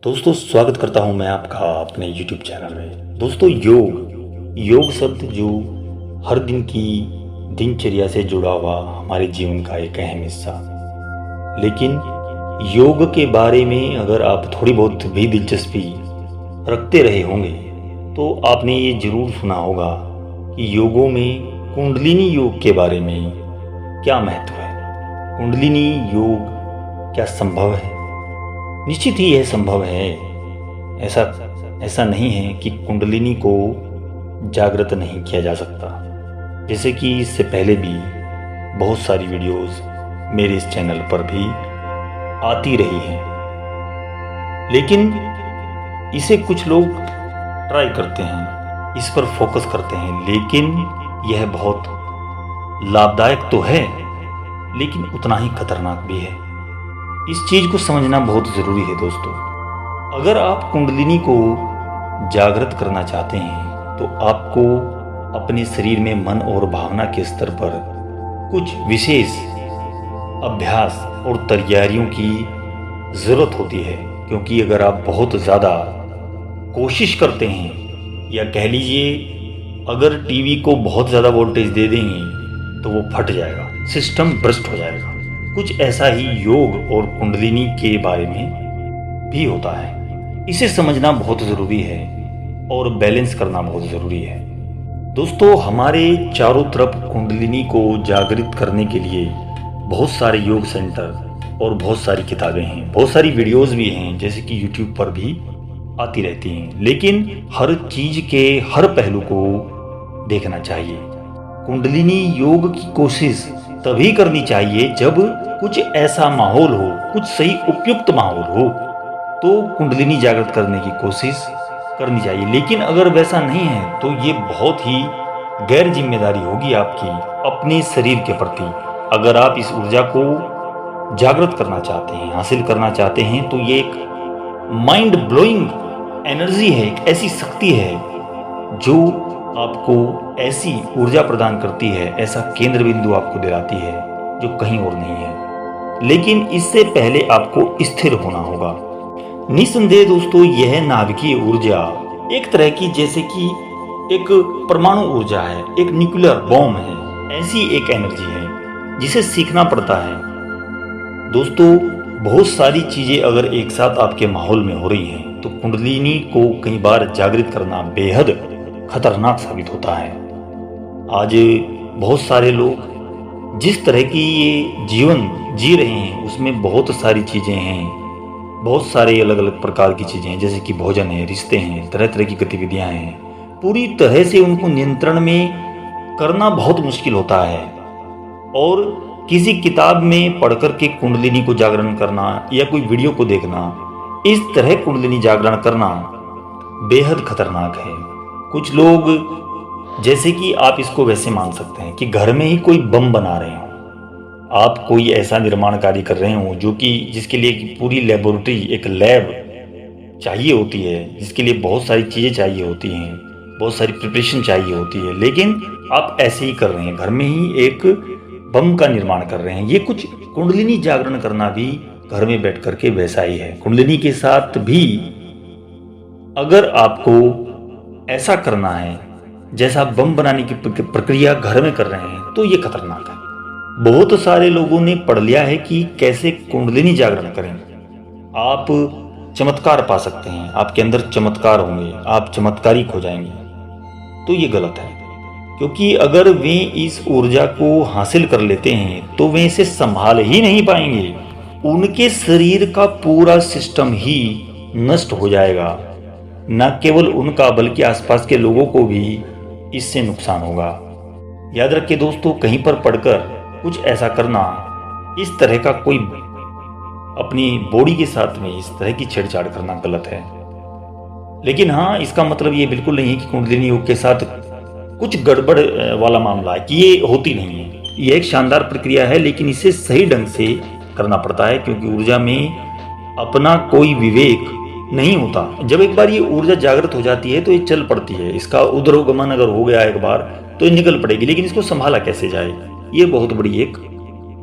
दोस्तों स्वागत करता हूं मैं आपका अपने YouTube चैनल में। दोस्तों योग शब्द जो हर दिन की दिनचर्या से जुड़ा हुआ हमारे जीवन का एक अहम हिस्सा। लेकिन योग के बारे में अगर आप थोड़ी बहुत भी दिलचस्पी रखते रहे होंगे तो आपने ये जरूर सुना होगा कि योगों में कुंडलिनी योग के बारे में क्या महत्व है। कुंडलिनी योग क्या संभव है? निश्चित ही यह संभव है। ऐसा नहीं है कि कुंडलिनी को जागृत नहीं किया जा सकता। जैसे कि इससे पहले भी बहुत सारी वीडियोस मेरे इस चैनल पर भी आती रही हैं, लेकिन इसे कुछ लोग ट्राई करते हैं, इस पर फोकस करते हैं, लेकिन यह बहुत लाभदायक तो है लेकिन उतना ही खतरनाक भी है। इस चीज को समझना बहुत जरूरी है दोस्तों। अगर आप कुंडलिनी को जागृत करना चाहते हैं तो आपको अपने शरीर में मन और भावना के स्तर पर कुछ विशेष अभ्यास और तैयारियों की जरूरत होती है। क्योंकि अगर आप बहुत ज्यादा कोशिश करते हैं, या कह लीजिए अगर टीवी को बहुत ज्यादा वोल्टेज दे देंगे तो वो फट जाएगा, सिस्टम ब्रस्ट हो जाएगा। कुछ ऐसा ही योग और कुंडलिनी के बारे में भी होता है। इसे समझना बहुत ज़रूरी है और बैलेंस करना बहुत ज़रूरी है। दोस्तों हमारे चारों तरफ कुंडलिनी को जागृत करने के लिए बहुत सारे योग सेंटर और बहुत सारी किताबें हैं, बहुत सारी वीडियोस भी हैं, जैसे कि यूट्यूब पर भी आती रहती हैं। लेकिन हर चीज़ के हर पहलू को देखना चाहिए। कुंडलिनी योग की कोशिश तभी करनी चाहिए जब कुछ ऐसा माहौल हो, कुछ सही उपयुक्त माहौल हो, तो कुंडलिनी जागृत करने की कोशिश करनी चाहिए। लेकिन अगर वैसा नहीं है तो ये बहुत ही गैर जिम्मेदारी होगी आपकी अपने शरीर के प्रति। अगर आप इस ऊर्जा को जागृत करना चाहते हैं, हासिल करना चाहते हैं, तो ये एक माइंड ब्लोइंग एनर्जी है, एक ऐसी शक्ति है जो आपको ऐसी ऊर्जा प्रदान करती है, ऐसा केंद्र बिंदु आपको दिलाती है जो कहीं और नहीं है। लेकिन इससे पहले आपको स्थिर होना होगा। निस्संदेह दोस्तों यह नाभिकीय ऊर्जा एक तरह की, जैसे कि एक परमाणु ऊर्जा है, एक न्यूक्लियर बॉम्ब है, ऐसी एक एनर्जी है जिसे सीखना पड़ता है। दोस्तों बहुत सारी चीजें अगर एक साथ आपके माहौल में हो रही हैं तो कुंडलिनी को कई बार जागृत करना बेहद खतरनाक साबित होता है। आज बहुत सारे लोग जिस तरह की ये जीवन जी रहे हैं उसमें बहुत सारी चीज़ें हैं, बहुत सारे अलग अलग प्रकार की चीज़ें हैं, जैसे कि भोजन है, रिश्ते हैं, तरह तरह की गतिविधियां हैं। पूरी तरह से उनको नियंत्रण में करना बहुत मुश्किल होता है। और किसी किताब में पढ़कर के कुंडलिनी को जागरण करना या कोई वीडियो को देखना, इस तरह कुंडलिनी जागरण करना बेहद खतरनाक है। कुछ लोग, जैसे कि आप इसको वैसे मान सकते हैं कि घर में ही कोई बम बना रहे हो, आप कोई ऐसा निर्माण कार्य कर रहे हो जो कि जिसके लिए पूरी लेबोरेटरी, एक लैब चाहिए होती है, जिसके लिए बहुत सारी चीज़ें चाहिए होती हैं, बहुत सारी प्रिपरेशन चाहिए होती है, लेकिन आप ऐसे ही कर रहे हैं, घर में ही एक बम का निर्माण कर रहे हैं। ये कुछ कुंडलिनी जागरण करना भी घर में बैठ करके वैसा ही है। कुंडलिनी के साथ भी अगर आपको ऐसा करना है जैसा बम बनाने की प्रक्रिया घर में कर रहे हैं तो ये खतरनाक है। बहुत सारे लोगों ने पढ़ लिया है कि कैसे कुंडलिनी जागरण करें। आप चमत्कार पा सकते हैं, आपके अंदर चमत्कार होंगे, आप चमत्कारिक हो जाएंगे। तो ये गलत है, क्योंकि अगर वे इस ऊर्जा को हासिल कर लेते हैं तो वे इसे संभाल ही नहीं पाएंगे। उनके शरीर का पूरा सिस्टम ही नष्ट हो जाएगा। न केवल उनका बल्कि आसपास के लोगों को भी इससे नुकसान होगा। याद रखिए दोस्तों, कहीं पर पढ़कर कुछ ऐसा करना, इस तरह का कोई अपनी बॉडी के साथ में इस तरह की छेड़छाड़ करना गलत है। लेकिन हाँ, इसका मतलब ये बिल्कुल नहीं है कि कुंडलिनी योग के साथ कुछ गड़बड़ वाला मामला है, कि ये होती नहीं है। ये एक शानदार प्रक्रिया है, लेकिन इसे सही ढंग से करना पड़ता है, क्योंकि ऊर्जा में अपना कोई विवेक नहीं होता। जब एक बार ये ऊर्जा जागृत हो जाती है तो ये चल पड़ती है। इसका उद्रोगमन अगर हो गया एक बार तो ये निकल पड़ेगी, लेकिन इसको संभाला कैसे जाए, ये बहुत बड़ी एक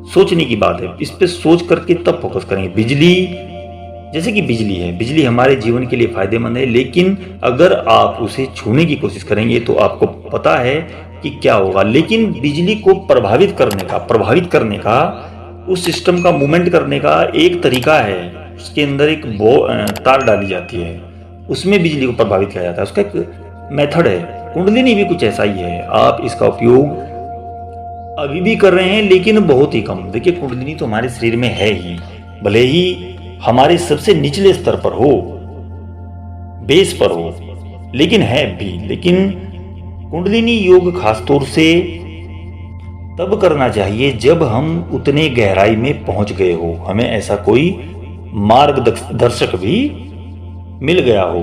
सोचने की बात है। इस पे सोच करके तब फोकस करेंगे। बिजली जैसे कि बिजली है, बिजली हमारे जीवन के लिए फायदेमंद है, लेकिन अगर आप उसे छूने की कोशिश करेंगे तो आपको पता है कि क्या होगा। लेकिन बिजली को प्रभावित करने का उस सिस्टम का मूवमेंट करने का एक तरीका है। उसके अंदर एक तार डाली जाती है, उसमें बिजली को प्रभावित किया जाता है, उसका एक मेथड है। कुंडलिनी भी कुछ ऐसा ही है। आप इसका उपयोग अभी भी कर रहे हैं, लेकिन बहुत ही कम। देखिए, कुंडलिनी तो हमारे शरीर में है ही, भले ही हमारे सबसे निचले स्तर पर हो, बेस पर हो, लेकिन है भी। लेकिन कुंडलिनी योग खासतौर से तब करना चाहिए जब हम उतने गहराई में पहुंच गए हो, हमें ऐसा कोई मार्गदर्शक भी मिल गया हो।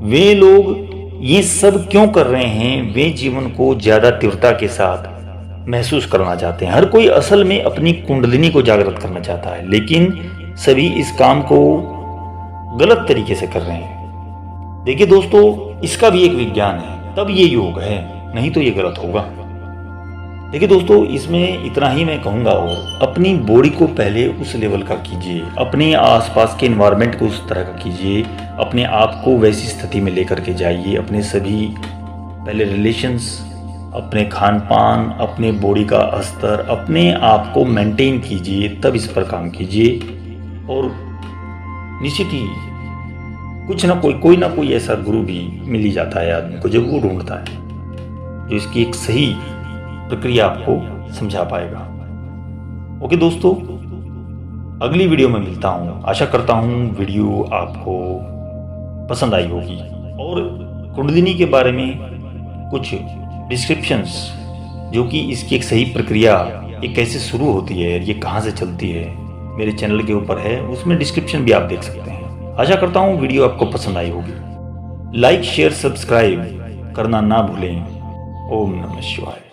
वे लोग ये सब क्यों कर रहे हैं? वे जीवन को ज्यादा तीव्रता के साथ महसूस करना चाहते हैं। हर कोई असल में अपनी कुंडलिनी को जागृत करना चाहता है, लेकिन सभी इस काम को गलत तरीके से कर रहे हैं। देखिए दोस्तों, इसका भी एक विज्ञान है, तब ये योग है, नहीं तो ये गलत होगा। देखिए दोस्तों, इसमें इतना ही मैं कहूँगा। और अपनी बॉडी को पहले उस लेवल का कीजिए, अपने आसपास के एनवायरनमेंट को उस तरह का कीजिए, अपने आप को वैसी स्थिति में लेकर के जाइए। अपने सभी पहले रिलेशंस, अपने खान पान, अपने बॉडी का स्तर, अपने आप को मेंटेन कीजिए, तब इस पर काम कीजिए। और निश्चित ही कोई ना कोई ऐसा गुरु भी मिल ही जाता है आदमी को, जब वो ढूंढता है, जो इसकी एक सही प्रक्रिया आपको समझा पाएगा। ओके दोस्तों, अगली वीडियो में मिलता हूँ। आशा करता हूँ वीडियो आपको पसंद आई होगी, और कुंडलिनी के बारे में कुछ डिस्क्रिप्शंस, जो कि इसकी एक सही प्रक्रिया, ये कैसे शुरू होती है, ये कहाँ से चलती है, मेरे चैनल के ऊपर है, उसमें डिस्क्रिप्शन भी आप देख सकते हैं। आशा करता हूँ वीडियो आपको पसंद आई होगी। लाइक, शेयर, सब्सक्राइब करना ना भूलें। ओम नमः शिवाय।